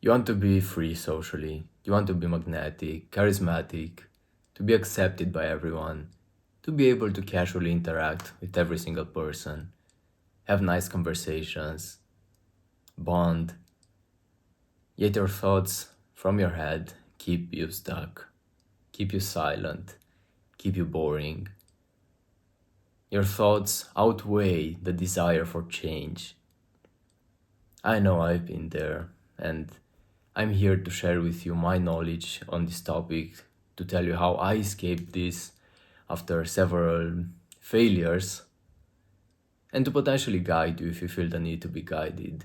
You want to be free socially, you want to be magnetic, charismatic, to be accepted by everyone, to be able to casually interact with every single person, have nice conversations, bond, yet your thoughts from your head keep you stuck, keep you silent, keep you boring. Your thoughts outweigh the desire for change. I know I've been there, and I'm here to share with you my knowledge on this topic, to tell you how I escaped this after several failures, and to potentially guide you if you feel the need to be guided.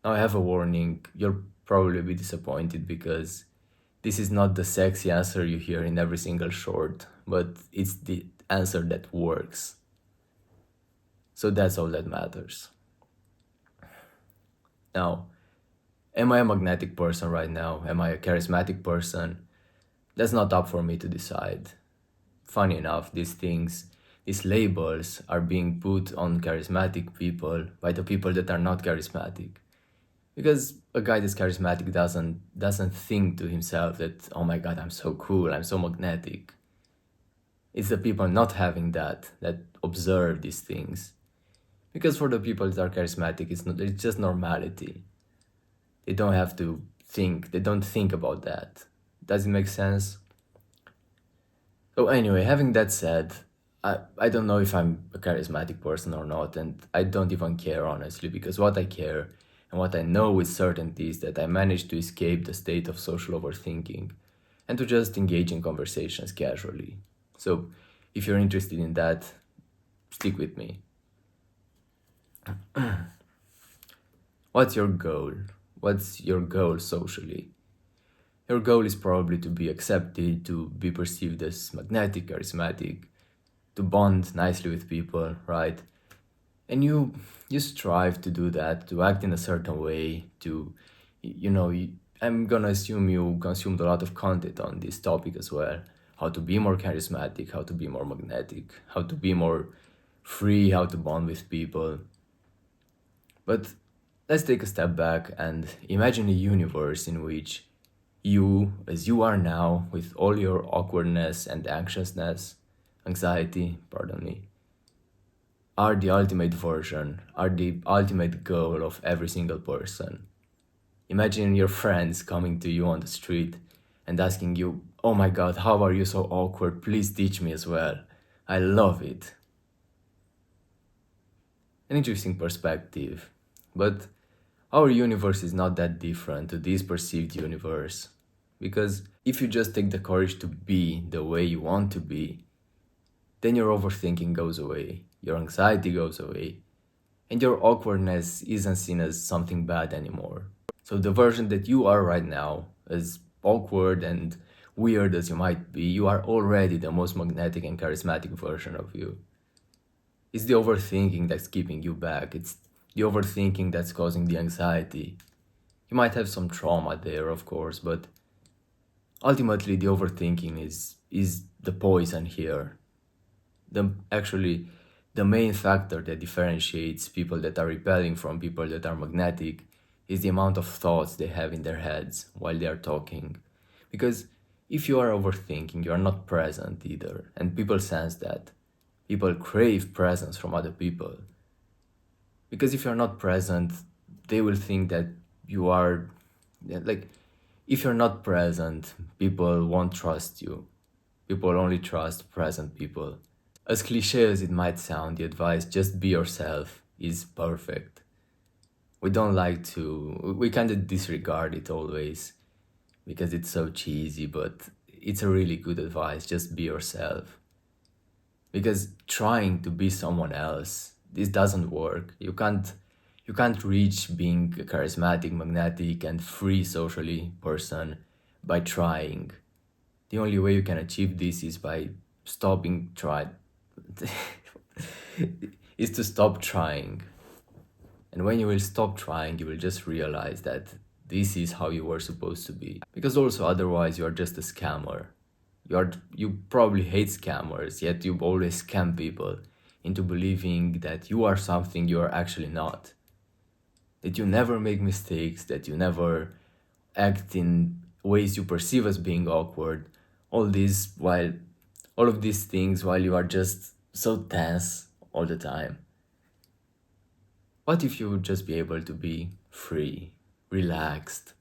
Now, I have a warning: you'll probably be disappointed because this is not the sexy answer you hear in every single short, but it's the answer that works. So that's all that matters. Now, am I a magnetic person right now? Am I a charismatic person? That's not up for me to decide. Funny enough, these labels are being put on charismatic people by the people that are not charismatic. Because a guy that's charismatic doesn't think to himself that, oh my god, I'm so cool, I'm so magnetic. It's the people not having that observe these things. Because for the people that are charismatic, it's just normality. They don't have to think, they don't think about that. Does it make sense? So anyway, having that said, I don't know if I'm a charismatic person or not, and I don't even care honestly, because what I care and what I know with certainty is that I managed to escape the state of social overthinking and to just engage in conversations casually. So if you're interested in that, stick with me. What's your goal? What's your goal socially? Your goal is probably to be accepted, to be perceived as magnetic, charismatic, to bond nicely with people, right? And you strive to do that, to act in a certain way, I'm gonna assume you consumed a lot of content on this topic as well. How to be more charismatic, how to be more magnetic, how to be more free, how to bond with people. But let's take a step back and imagine a universe in which you, as you are now, with all your awkwardness and anxiety, are the ultimate version, are the ultimate goal of every single person. Imagine your friends coming to you on the street and asking you, oh my god, how are you so awkward? Please teach me as well. I love it. An interesting perspective. But our universe is not that different to this perceived universe. Because if you just take the courage to be the way you want to be, then your overthinking goes away, your anxiety goes away, and your awkwardness isn't seen as something bad anymore. So the version that you are right now, as awkward and weird as you might be, you are already the most magnetic and charismatic version of you. It's the overthinking that's keeping you back. It's the overthinking that's causing the anxiety. You might have some trauma there, of course, but ultimately the overthinking is the poison here. The main factor that differentiates people that are repelling from people that are magnetic is the amount of thoughts they have in their heads while they are talking. Because if you are overthinking, you are not present either, and people sense that. People crave presence from other people. Because if you're not present, they will think that you are, if you're not present, people won't trust you. People only trust present people. As cliche as it might sound, the advice, just be yourself, is perfect. We kind of disregard it always because it's so cheesy, but it's a really good advice, just be yourself. Because trying to be someone else, this doesn't work. You can't reach being a charismatic, magnetic, and free socially person by trying. The only way you can achieve this is by stopping trying. Is to stop trying. And when you will stop trying, you will just realize that this is how you were supposed to be. Because also otherwise you are just a scammer. You probably hate scammers, yet you always scam people into believing that you are something you are actually not. That you never make mistakes, that you never act in ways you perceive as being awkward. All of these things while you are just so tense all the time. What if you would just be able to be free, relaxed,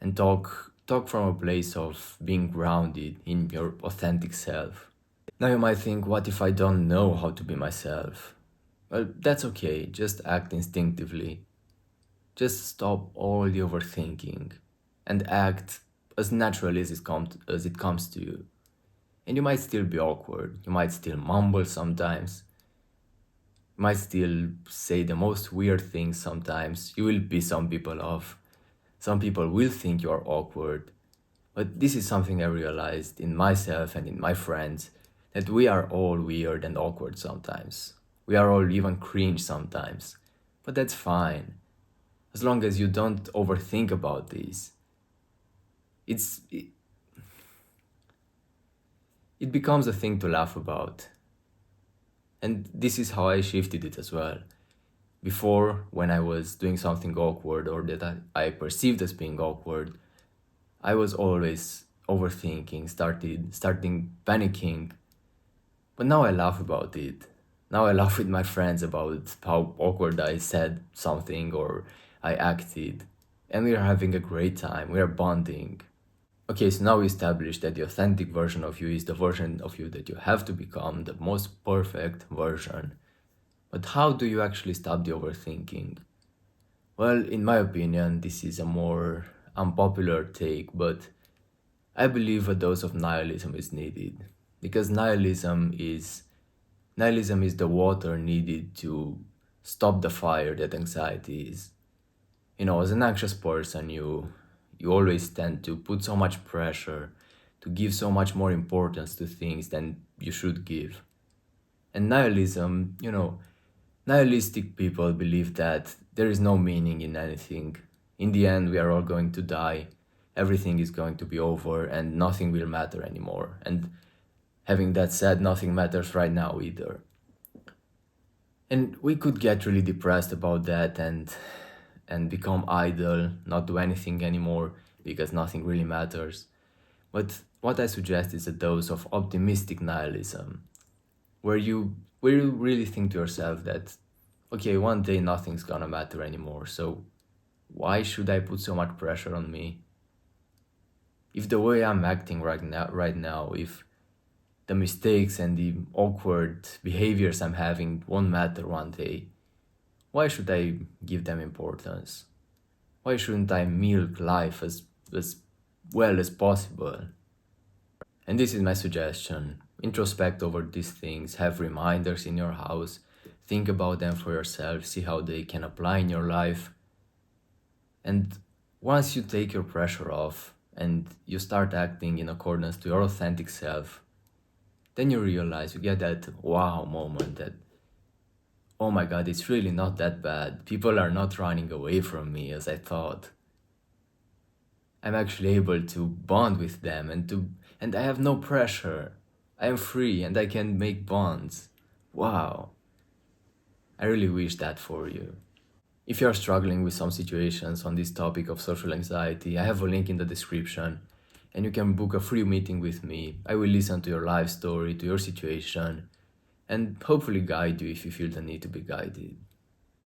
and talk from a place of being grounded in your authentic self? Now you might think, what if I don't know how to be myself? Well, that's okay, just act instinctively. Just stop all the overthinking and act as naturally as it comes to you. And you might still be awkward, you might still mumble sometimes, you might still say the most weird things sometimes. You will piss some people off. Some people will think you are awkward. But this is something I realized in myself and in my friends, that we are all weird and awkward sometimes. We are all even cringe sometimes. But that's fine, as long as you don't overthink about this. It's it becomes a thing to laugh about. And this is how I shifted it as well. Before, when I was doing something awkward or that I perceived as being awkward, I was always overthinking, starting panicking. But now I laugh about it. Now I laugh with my friends about how awkward I said something or I acted. And we are having a great time. We are bonding. Okay, so now we established that the authentic version of you is the version of you that you have to become, the most perfect version. But how do you actually stop the overthinking? Well, in my opinion, this is a more unpopular take, but I believe a dose of nihilism is needed. Because nihilism is the water needed to stop the fire that anxiety is. As an anxious person, you always tend to put so much pressure, to give so much more importance to things than you should give. And nihilistic people believe that there is no meaning in anything. In the end, we are all going to die, everything is going to be over, and nothing will matter anymore. And having that said, nothing matters right now either. And we could get really depressed about that and become idle, not do anything anymore because nothing really matters. But what I suggest is a dose of optimistic nihilism, where you really think to yourself that, okay, one day nothing's gonna matter anymore, so why should I put so much pressure on me? If the way I'm acting right now, if the mistakes and the awkward behaviors I'm having won't matter one day, why should I give them importance? Why shouldn't I milk life as well as possible? And this is my suggestion. Introspect over these things, have reminders in your house, think about them for yourself, see how they can apply in your life. And once you take your pressure off and you start acting in accordance to your authentic self, then you realize, you get that wow moment that, oh my god, it's really not that bad. People are not running away from me as I thought. I'm actually able to bond with them and I have no pressure. I am free and I can make bonds. Wow. I really wish that for you. If you're struggling with some situations on this topic of social anxiety, I have a link in the description and you can book a free meeting with me. I will listen to your life story, to your situation, and hopefully guide you if you feel the need to be guided.